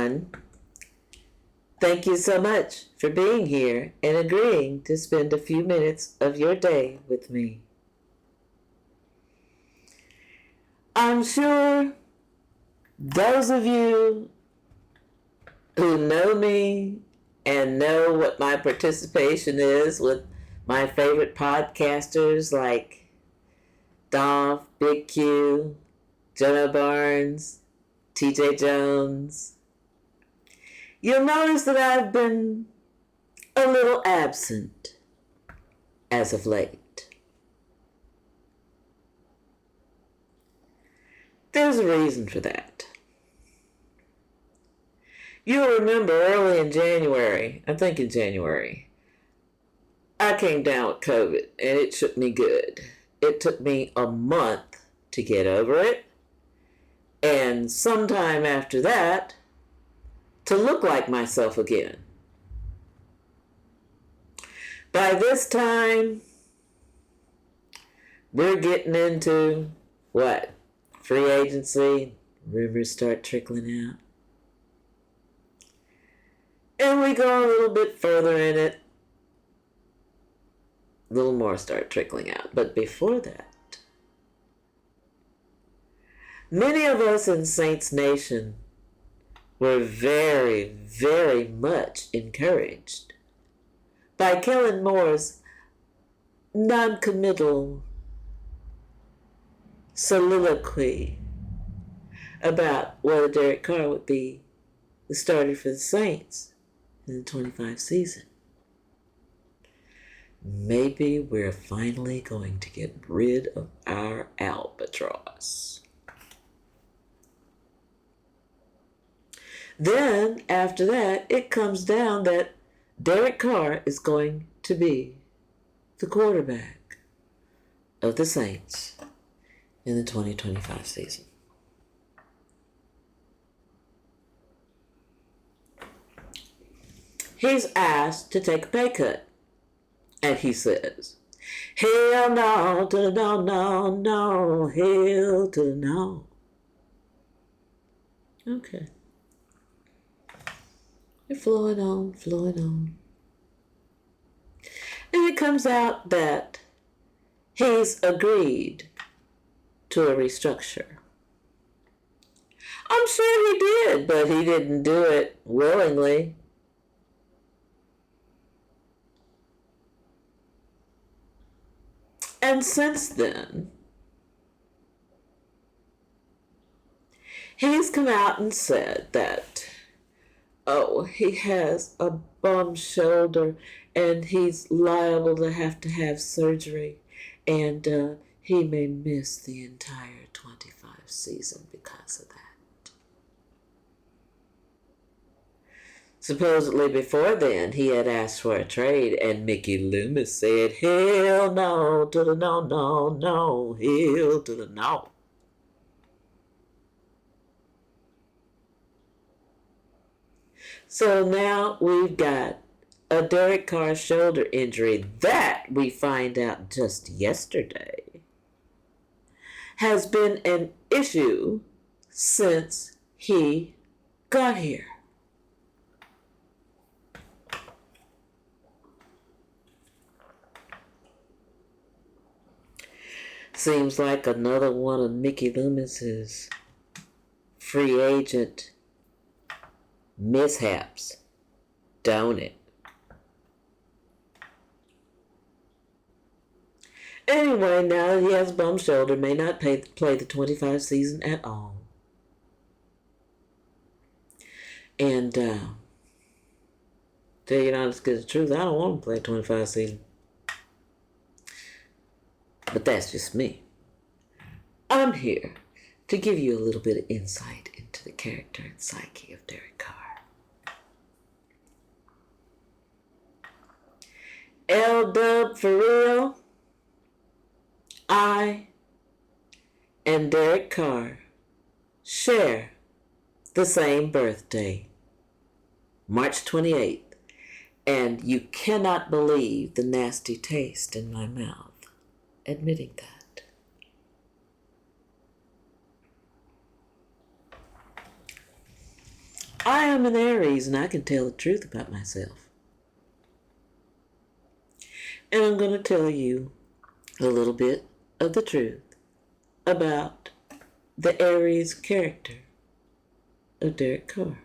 everyone. Thank you so much for being here and agreeing to spend a few minutes of your day with me. I'm sure those of you who know me and know what my participation is with my favorite podcasters like Dolph, Big Q, Jonah Barnes, TJ Jones, you'll notice that I've been a little absent as of late. There's a reason for that. You'll remember early in January, I think in January, I came down with COVID and it shook me good. It took me a month to get over it, and sometime after that, to look like myself again. By this time, we're getting into what? Free agency, rumors start trickling out. And we go a little bit further in it, a little more start trickling out. But before that, many of us in Saints Nation were very, very much encouraged by Kellen Moore's non-committal soliloquy about whether Derek Carr would be the starter for the Saints in the 25 season. Maybe we're finally going to get rid of our albatross. Then, after that, it comes down that Derek Carr is going to be the quarterback of the Saints in the 2025 season. He's asked to take a pay cut. And he says, hell no, to the no, no, no, hell to the no. Okay. You're flowing on, flowing on. And it comes out that he's agreed to a restructure. I'm sure he did, but he didn't do it willingly. And since then, he's come out and said that, he has a bum shoulder and he's liable to have surgery, and he may miss the entire 25 season because of that. Supposedly before then, he had asked for a trade, and Mickey Loomis said, hell no to the no, no, no, hell to the no. So now we've got a Derek Carr shoulder injury that we find out just yesterday has been an issue since he got here. Seems like another one of Mickey Loomis's free agent mishaps, don't it? Anyway, now that he has a bum shoulder, may not play the 25 season at all. And tell you honest good truth, I don't want to play 25 season. But that's just me. I'm here to give you a little bit of insight into the character and psyche of Derek Carr. L-Dub for real, I and Derek Carr share the same birthday, March 28th, and you cannot believe the nasty taste in my mouth admitting that. I am an Aries and I can tell the truth about myself. And I'm going to tell you a little bit of the truth about the Aries character of Derek Carr.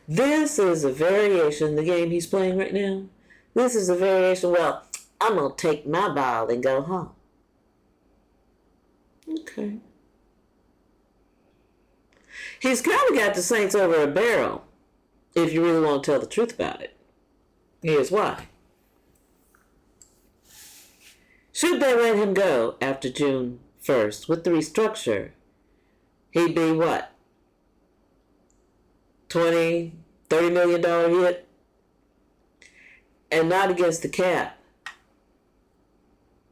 This is a variation, the game he's playing right now. This is a variation, well, I'm going to take my ball and go home. Okay. He's kind of got the Saints over a barrel, if you really want to tell the truth about it. Here's why. Should they let him go after June 1st with the restructure, he'd be what? $20, $30 million hit? And not against the cap,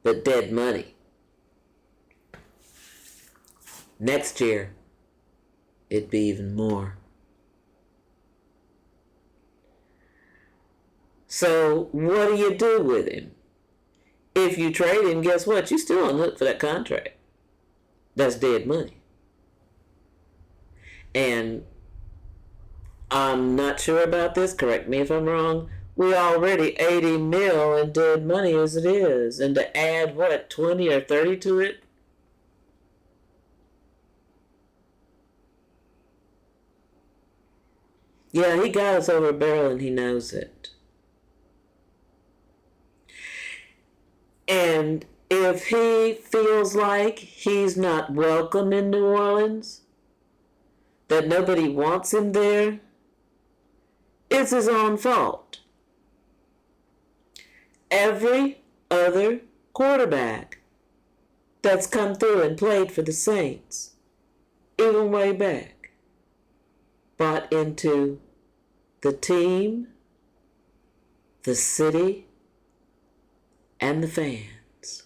but dead money. Next year, it'd be even more. So what do you do with him? If you trade him, guess what? You're still on the hook for that contract. That's dead money. And I'm not sure about this, correct me if I'm wrong, we're already 80 mil in dead money as it is. And to add, what, 20 or 30 to it? Yeah, he got us over a barrel and he knows it. And if he feels like he's not welcome in New Orleans, that nobody wants him there, it's his own fault. Every other quarterback that's come through and played for the Saints, even way back, bought into the team, the city, and the fans.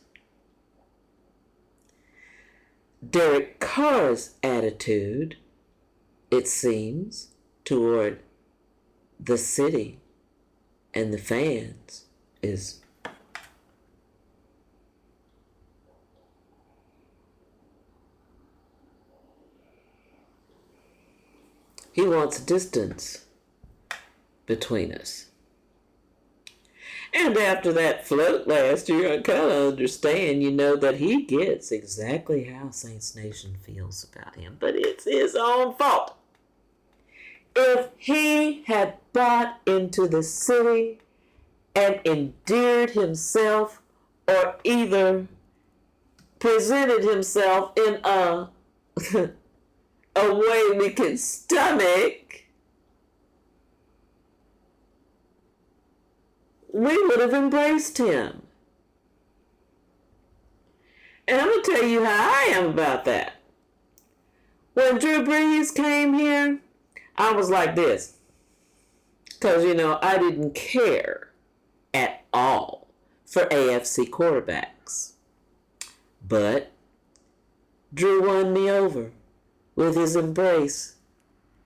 Derek Carr's attitude, it seems, toward the city and the fans is he wants distance between us. And after that float last year, I kind of understand, that he gets exactly how Saints Nation feels about him. But it's his own fault. If he had bought into the city and endeared himself or either presented himself in a way we can stomach, we would have embraced him. And I'm going to tell you how I am about that. When Drew Brees came here, I was like this. Because, I didn't care at all for AFC quarterbacks. But Drew won me over with his embrace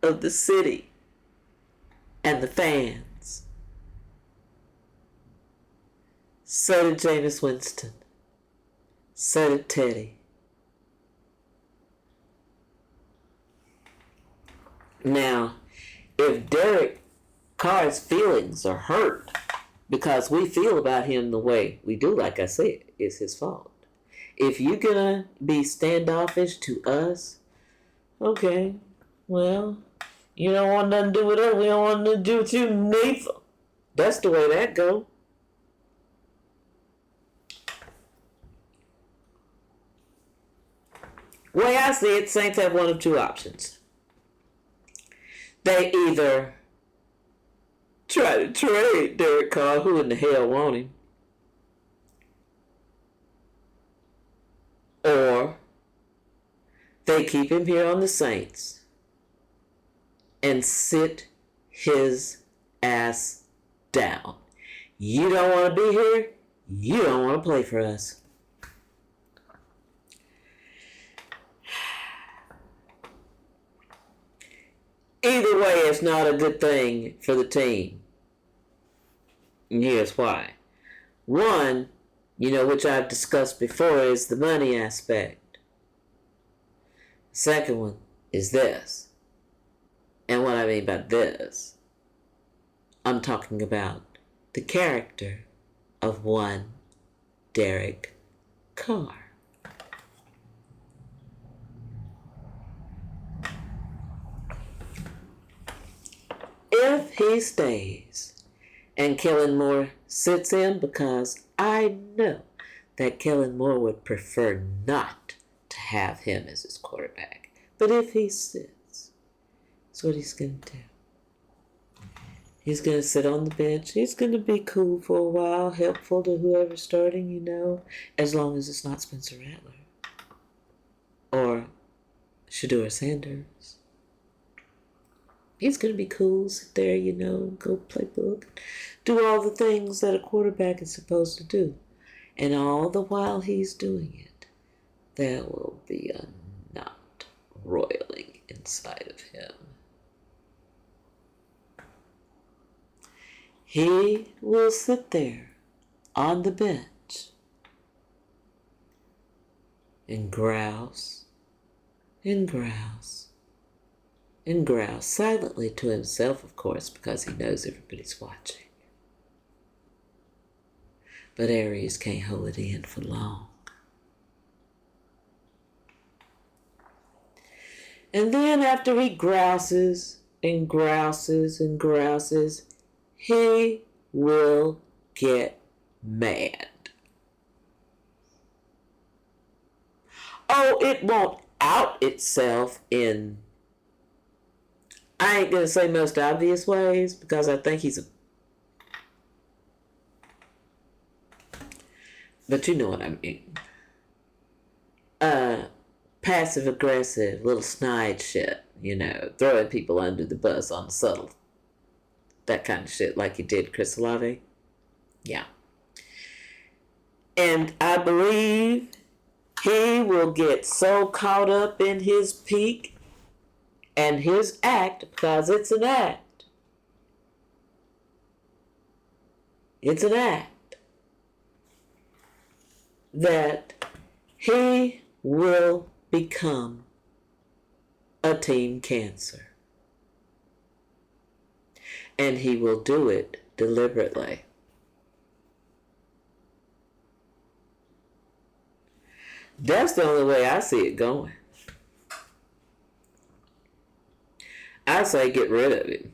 of the city and the fans. So did Jameis Winston. So did Teddy. Now, if Derek Carr's feelings are hurt because we feel about him the way we do, like I said, it's his fault. If you're gonna be standoffish to us, okay, well, you don't want nothing to do with us, we don't want nothing to do with you neither. That's the way that go. Way I see it, Saints have one of two options. They either try to trade Derek Carr, who in the hell want him, or they keep him here on the Saints and sit his ass down. You don't want to be here, you don't want to play for us. Either way, it's not a good thing for the team. And here's why. One, which I've discussed before, is the money aspect. Second one is this. And what I mean by this, I'm talking about the character of one Derek Carr. If he stays and Kellen Moore sits in, because I know that Kellen Moore would prefer not to have him as his quarterback. But if he sits, that's what he's going to do. He's going to sit on the bench. He's going to be cool for a while, helpful to whoever's starting, as long as it's not Spencer Rattler or Shedeur Sanders. He's going to be cool, sit there, go play book, do all the things that a quarterback is supposed to do. And all the while he's doing it, there will be a knot roiling inside of him. He will sit there on the bench and grouse and grouse and grouse, silently to himself, of course, because he knows everybody's watching. But Aries can't hold it in for long. And then after he grouses and grouses and grouses, he will get mad. Oh, it won't out itself in, I ain't going to say most obvious ways, because I think he's but you know what I mean. Passive aggressive, little snide shit, throwing people under the bus on subtle, that kind of shit, like he did Chris Olave. Yeah. And I believe he will get so caught up in his peak and his act, because it's an act. It's an act. That he will become a team cancer. And he will do it deliberately. That's the only way I see it going. I say get rid of him.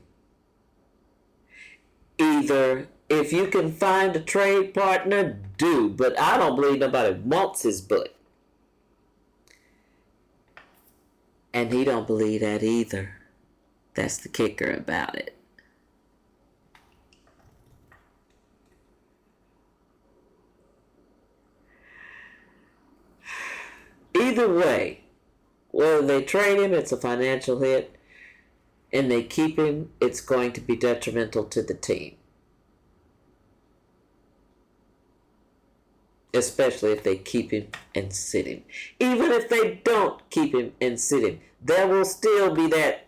Either, if you can find a trade partner, do. But I don't believe nobody wants his butt. And he don't believe that either. That's the kicker about it. Either way, whether they trade him, it's a financial hit, and they keep him, it's going to be detrimental to the team. Especially if they keep him and sit him. Even if they don't keep him and sit him, there will still be that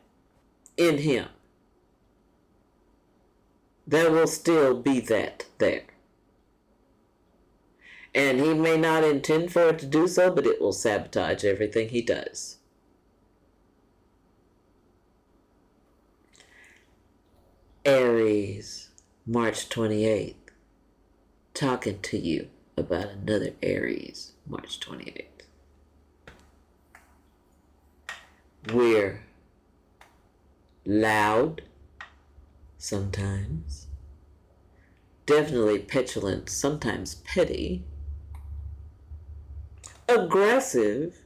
in him. There will still be that there. And he may not intend for it to do so, but it will sabotage everything he does. Aries, March 28th. Talking to you about another Aries, March 28th. We're loud sometimes, definitely petulant, sometimes petty, aggressive,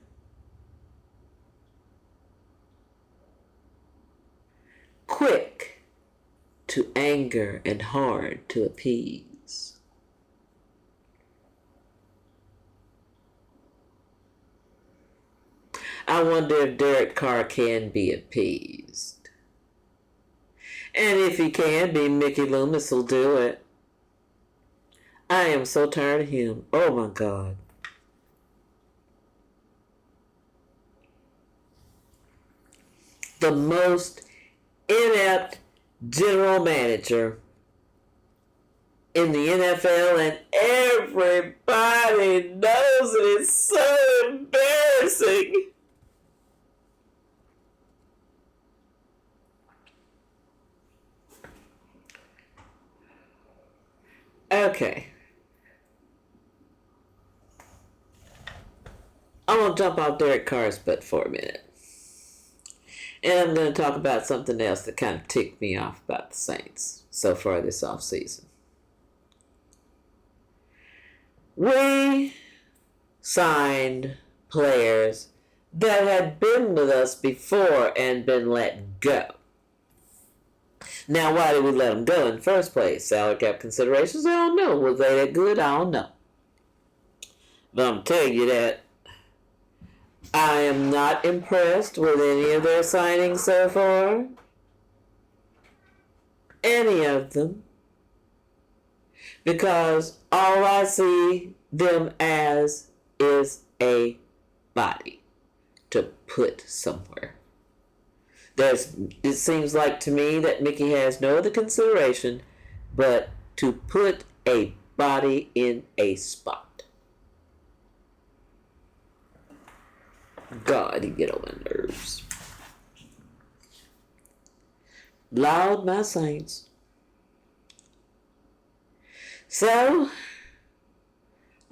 quick to anger and hard to appease. I wonder if Derek Carr can be appeased. And if he can be, Mickey Loomis will do it. I am so tired of him. Oh my God. The most inept general manager in the NFL, and everybody knows it. It's so embarrassing. Okay. I'm going to jump off Derek Carr's butt for a minute. And I'm going to talk about something else that kind of ticked me off about the Saints so far this offseason. We signed players that had been with us before and been let go. Now, why did we let them go in the first place? Salary cap considerations? I don't know. Was they that good? I don't know. But I'm telling you that I am not impressed with any of their signings so far. Any of them. Because all I see them as is a body to put somewhere. It seems like to me that Mickey has no other consideration but to put a body in a spot. God, he get on my nerves. Loud, my saints. So,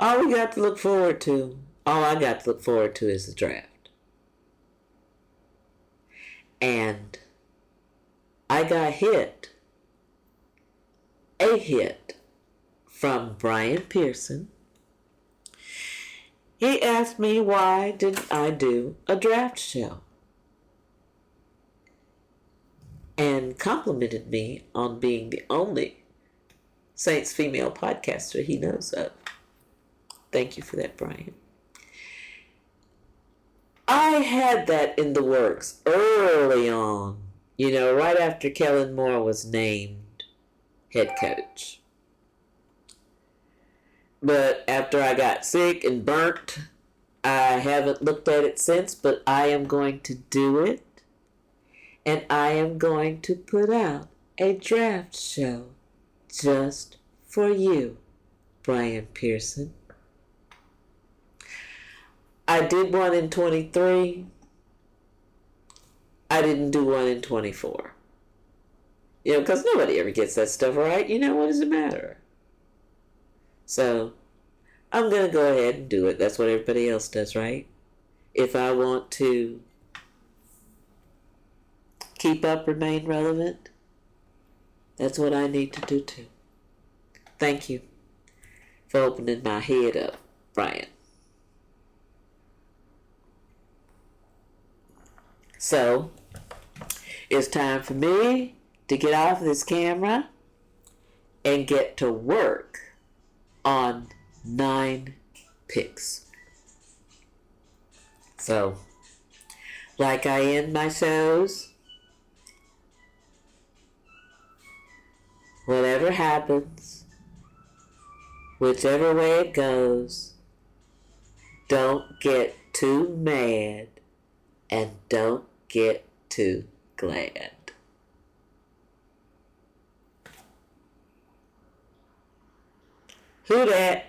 all I got to look forward to is the draft. And I got a hit from Brian Pearson. He asked me why didn't I do a draft show, and complimented me on being the only Saints female podcaster he knows of. Thank you for that, Brian. I had that in the works early on, right after Kellen Moore was named head coach. But after I got sick and burnt, I haven't looked at it since, but I am going to do it. And I am going to put out a draft show just for you, Brian Pearson. I did one in 23. I didn't do one in 24. Because nobody ever gets that stuff right. What does it matter? So, I'm going to go ahead and do it. That's what everybody else does, right? If I want to keep up, remain relevant, that's what I need to do too. Thank you for opening my head up, Brian. So, it's time for me to get off this camera and get to work on 9 picks. So, like I end my shows, whatever happens, whichever way it goes, don't get too mad and don't get too glad. Who dat?